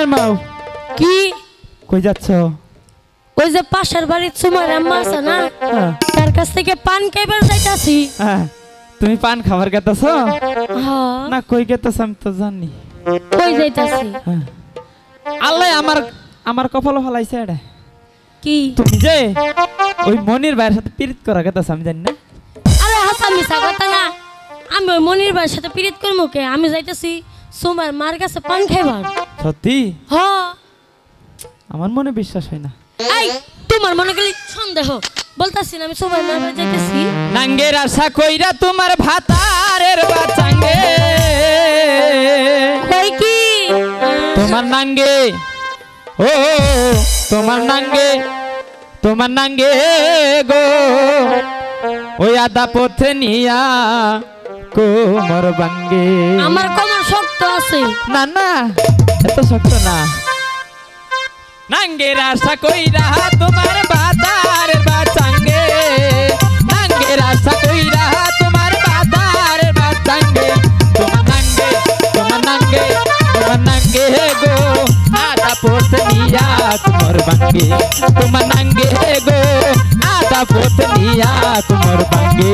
মেয়ের মাও কি কই যাচ্ছ? ওই যে পাশের বাড়ির সুমার আম্মা আছে না, তার কাছ থেকে পান খাইবার যাইতাছি। তুমি পান খাবার গেতাছ? হ্যাঁ। না কই গেতাছ আমি তো জানি। কই যাইতাছি? আল্লাহ আমার আমার কপাল ফলাইছে এটা। কি তুমি যে ওই মনির ভাইয়ের সাথে পিরিত করা গেতাছ আমি জানি না। আরে হাসা মিছা কথা না, আমি ওই মনির ভাইয়ের সাথে পিরিত করবো কে? আমি যাইতাছি সুমার মার কাছে পান খাইবার। সত্যি? হ্যাঁ। আমার মনে বিশ্বাস হয় না। এই তোমার মনে গেলি সন্দেহ, বলতাছি না আমি সুমার মার বাড়ি যাইতাছি। নাঙ্গের আশা কইরা তোমার ভাতারের বাঁচাঙ্গে কই কি তোমার নাঙ্গে, ও তোমার নাঙ্গে গো ওই আদা পথে নিয়া কোমর ভাঙ্গে। আমার কোমর শক্ত আছে। না না এত শক্ত না। নাঙ্গের আশা কইরা তোমার ভাতারের বাঁচাঙ্গে, নাঙ্গের আশা কইরা তোমার ভাতারের বাঁচাঙ্গে। তোমার নাঙ্গে গো আদা পথে নিয়া কোমর ভাঙ্গে। তোমার নাঙ্গে গো আদা পথে নিয়া কোমর ভাঙ্গে।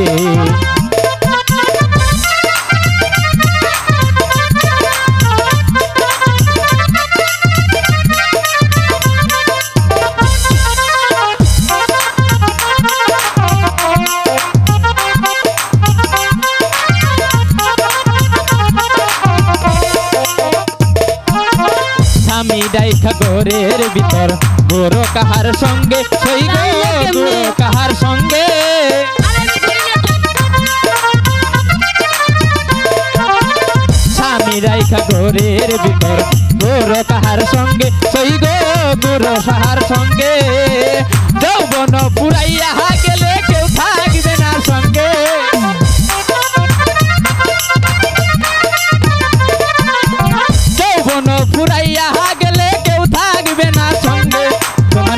আমি ডাইখা ঘরের ভিতর গোরো কাহার সঙ্গে সই গো গোরো কাহার সঙ্গে। স্বামী রাইখা ঘরের ভিতর গোরো কাহার সঙ্গে সই গো গোরো সাহার সঙ্গে। যৌবন পুরাইয়া গেলে কেউ থাকবে না সঙ্গে। যৌবন পুরাইয়া গেলে কেউ থাকবে না সঙ্গে। তোমার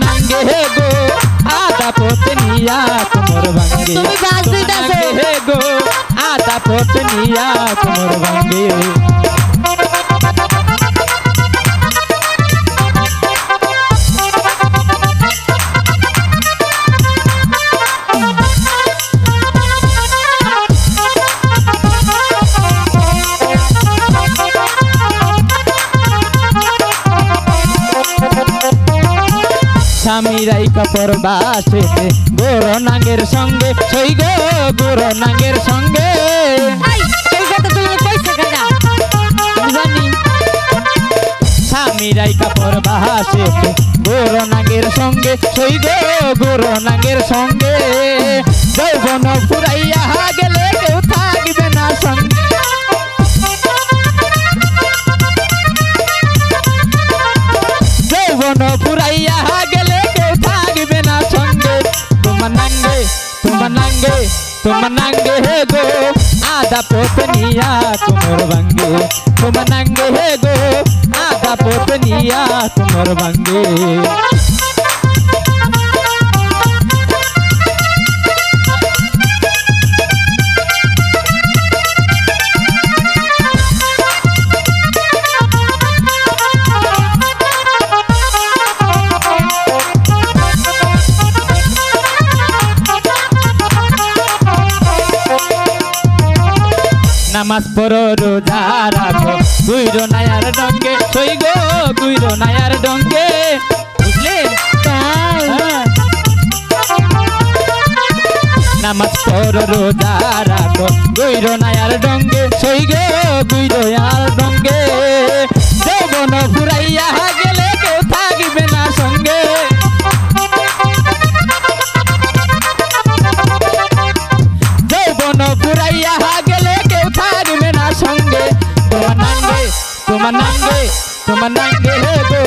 নাঙ্গে গো আদা পথে নিয়া কোমর ভাঙ্গে। নাঙ্গে গো আদা পথে নিয়া কোমর ভাঙ্গে। স্বামী রাইকা পরবাসে গোরো নাঙ্গের সঙ্গে সই গো গোরো নাঙ্গের সঙ্গে। স্বামী রাইকা পরবাসে গোরো নাঙ্গের সঙ্গে সই গো গোরো নাঙ্গের সঙ্গে। যৌবন পুরাইয়া গেলে কেউ থাকবে না সঙ্গে। যৌবন পুরাইয়া গেলে কেউ থাকবে না সঙ্গে। তোমার নাঙ্গে গো আদা পথে নিয়া কোমর ভাঙ্গে। তোমার নাঙ্গে গো আদা পথে নিয়া কোমর ভাঙ্গে। নামাজ পড়ো রোজা রাখো গুইরো নায়ার ডঙ্গে সই গো গুইরো নায়ার ডঙ্গে। বুঝলে? নামাজ পড়ো রোজা রাখো গুইরো নায়ার ডঙ্গে সই গো গুইরো নায়ার ডঙ্গে। যৌবন ফুরাইয়া গেলে কেউ থাকবে না সঙ্গে। যৌবন ফুরাইয়া গেলে কেউ থাকবে না সঙ্গে। তোমার নাঙ্গে গো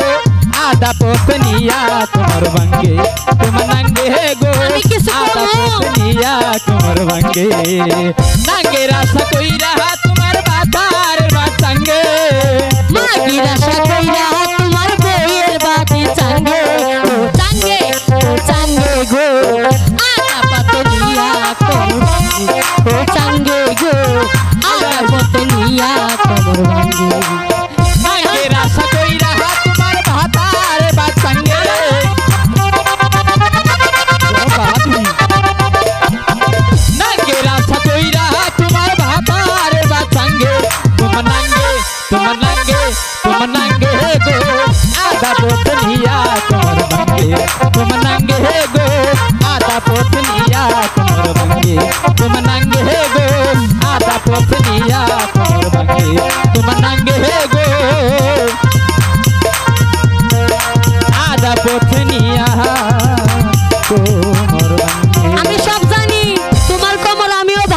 আদা পথে নিয়া কোমর ভাঙ্গে। তোমার নাঙ্গে গো আদা পথে নিয়া কোমর ভাঙ্গে। নাঙ্গের আশা কইরা তোমার বাতার বাঁচাঙ্গে। মাগির আশা কইরা তোমার বইয়ের বাতি চাঙ্গে। ও চাঙ্গে গো আদা পথে নিয়া কোমর ভাঙ্গে। ও চাঙ্গে গো আদা পথে নিয়া কোমর ভাঙ্গে। नांगे रासा कोई रहा तुम्हार भातार बाचंगे नांगे रासा कोई रहा तुम्हार भातार बाचंगे तुम नंगे गो आधा पोतनिया तुम्हार बंगे तुम नंगे गो आधा पोतनिया तुम्हार बंगे तुम नंगे गो आधा पोतनिया तुम्हार बंगे तुम नंगे गो आधा पोतनिया